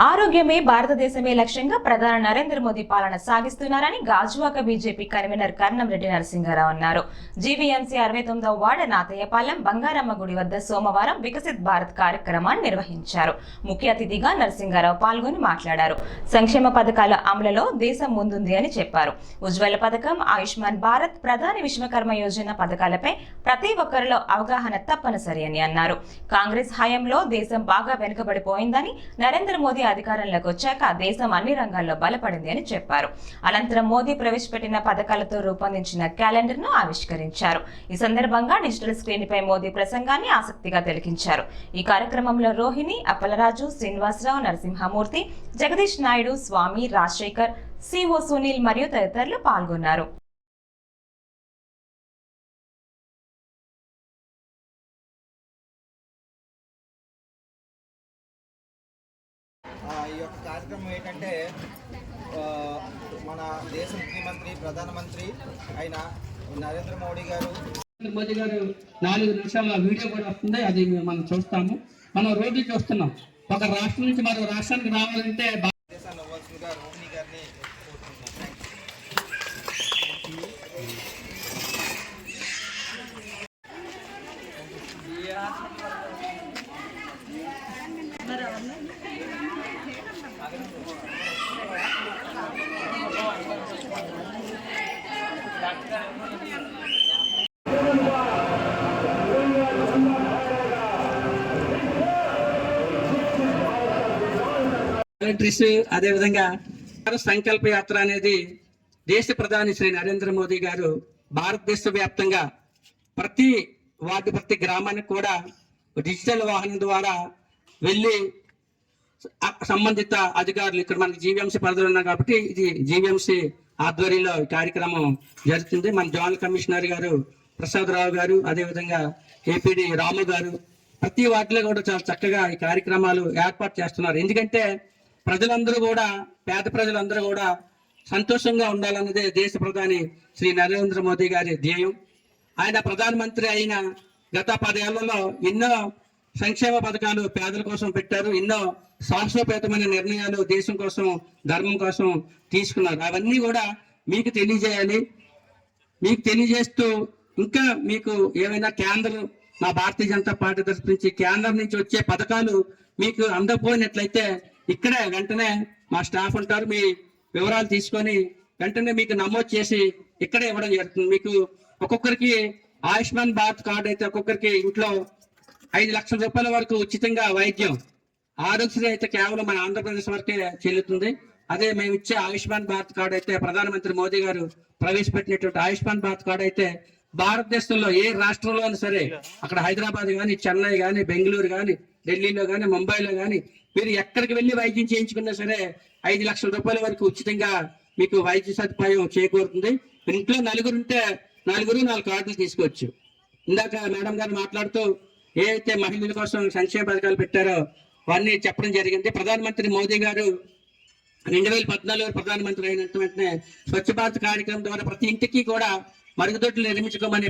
ఆరోగ్యమే భారతదేశమే లక్ష్యంగా ప్రధాని నరేంద్ర మోదీ పాలన సాగిస్తున్నారని గాజువాక బీజేపీ కన్వీనర్ కర్నంరెడ్డి నరసింహారావు అన్నారు. జీవీఎంసీ 69వ వార్డు నాతయ్యపాలెం బంగారమ్మ గుడి వద్ద సోమవారం వికసిత్ భారత్ కార్యక్రమాన్ని నిర్వహించారు. ముఖ్య అతిథిగా నరసింహారావు పాల్గొని మాట్లాడారు. సంక్షేమ పథకాల అమలులో దేశం ముందుంది అని చెప్పారు. ఉజ్వల పథకం, ఆయుష్మాన్ భారత్, ప్రధాని విశ్వకర్మ యోజన పథకాలపై ప్రతి ఒక్కరిలో అవగాహన తప్పనిసరి అని అన్నారు. కాంగ్రెస్ హయాంలో దేశం బాగా వెనుకబడిపోయిందని, నరేంద్ర మోదీ అధికారంలోకి వచ్చాక దేశం అన్ని రంగాల్లో బలపడింది అని చెప్పారు. అనంతరం మోదీ ప్రవేశపెట్టిన పథకాలతో రూపొందించిన క్యాలెండర్ ను ఆవిష్కరించారు. ఈ సందర్భంగా డిజిటల్ స్క్రీన్ పై మోదీ ప్రసంగాన్ని ఆసక్తిగా తిలకించారు. ఈ కార్యక్రమంలో రోహిణి, అప్పలరాజు, శ్రీనివాసరావు, నరసింహమూర్తి, జగదీష్ నాయుడు, స్వామి, రాజశేఖర్, సిఓ సునీల్ మరియు తదితరులు పాల్గొన్నారు. ఈ యొక్క కార్యక్రమం ఏంటంటే మన దేశ ముఖ్యమంత్రి ప్రధానమంత్రి అయిన నరేంద్ర మోడీ గారు 4 నిమిషాల వీడియో కూడా వస్తుంది, అది మనం చూస్తాము. మనం రోడ్లు చూస్తున్నాం. ఒక రాష్ట్రం నుంచి మరో రాష్ట్రానికి రావాలంటే దేశాన్ని అవ్వాల్సిందిగా రోహిణి గారిని అదేవిధంగా సంకల్ప యాత్ర అనేది దేశ ప్రధాని శ్రీ నరేంద్ర మోదీ గారు భారతదేశ వ్యాప్తంగా ప్రతి వార్డు, ప్రతి గ్రామానికి కూడా డిజిటల్ వాహనం ద్వారా వెళ్ళి సంబంధిత అధికారులు, ఇక్కడ మనకి జీవీఎంసీ పరిధిలో ఉన్నాయి కాబట్టి ఇది జీవీఎంసీ ఆధ్వర్యంలో ఈ కార్యక్రమం జరుగుతుంది. మన జోనల్ కమిషనర్ గారు ప్రసాదరావు గారు, అదేవిధంగా ఏపీడీ రాము గారు ప్రతి వాటిలో కూడా చాలా చక్కగా ఈ కార్యక్రమాలు ఏర్పాటు చేస్తున్నారు. ఎందుకంటే ప్రజలందరూ కూడా, పేద ప్రజలందరూ కూడా సంతోషంగా ఉండాలన్నదే దేశ ప్రధాని శ్రీ నరేంద్ర మోదీ గారి ధ్యేయం. ఆయన ప్రధానమంత్రి అయిన గత 10 ఏళ్లలో ఎన్నో సంక్షేమ పథకాలు పేదల కోసం పెట్టారు. ఎన్నో సాహసోపేతమైన నిర్ణయాలు దేశం కోసం, ధర్మం కోసం తీసుకున్నారు. అవన్నీ కూడా మీకు తెలియజేయాలి. మీకు తెలియజేస్తూ ఇంకా మీకు ఏమైనా కేంద్రం, మా భారతీయ జనతా పార్టీ తరఫు నుంచి కేంద్రం నుంచి వచ్చే పథకాలు మీకు అందకపోయినట్లయితే ఇక్కడే వెంటనే మా స్టాఫ్ ఉంటారు, మీ వివరాలు తీసుకొని వెంటనే మీకు నమోదు చేసి ఇక్కడే ఇవ్వడం జరుగుతుంది. మీకు ఒక్కొక్కరికి ఆయుష్మాన్ భారత్ కార్డు అయితే ఒక్కొక్కరికి ఇంట్లో 5 లక్షల రూపాయల వరకు ఉచితంగా వైద్యం, ఆరోగ్యశ్రీ అయితే కేవలం మన ఆంధ్రప్రదేశ్ వరకే చెల్లుతుంది. అదే మేము ఇచ్చే ఆయుష్మాన్ భారత్ కార్డు అయితే ప్రధానమంత్రి మోదీ గారు ప్రవేశపెట్టినటువంటి ఆయుష్మాన్ భారత్ కార్డు అయితే భారతదేశంలో ఏ రాష్ట్రంలో సరే, అక్కడ హైదరాబాద్ కానీ, చెన్నై కానీ, బెంగళూరు కానీ, ఢిల్లీలో కానీ, ముంబైలో కానీ మీరు ఎక్కడికి వెళ్ళి వైద్యం చేయించుకున్నా సరే 5 లక్షల రూపాయల వరకు ఉచితంగా మీకు వైద్య సదుపాయం చేకూరుతుంది. ఇంట్లో నలుగురు ఉంటే 4 కార్డులు తీసుకోవచ్చు. ఇందాక మేడం గారు మాట్లాడుతూ ఏదైతే మహిళల కోసం సంక్షేమ పథకాలు పెట్టారో అవన్నీ చెప్పడం జరిగింది. ప్రధానమంత్రి మోదీ గారు 2014 ప్రధానమంత్రి అయిన వెంటనే స్వచ్ఛ భారత్ కార్యక్రమం ద్వారా ప్రతి ఇంటికి కూడా మరుగుదొడ్లు నిర్మించుకోమని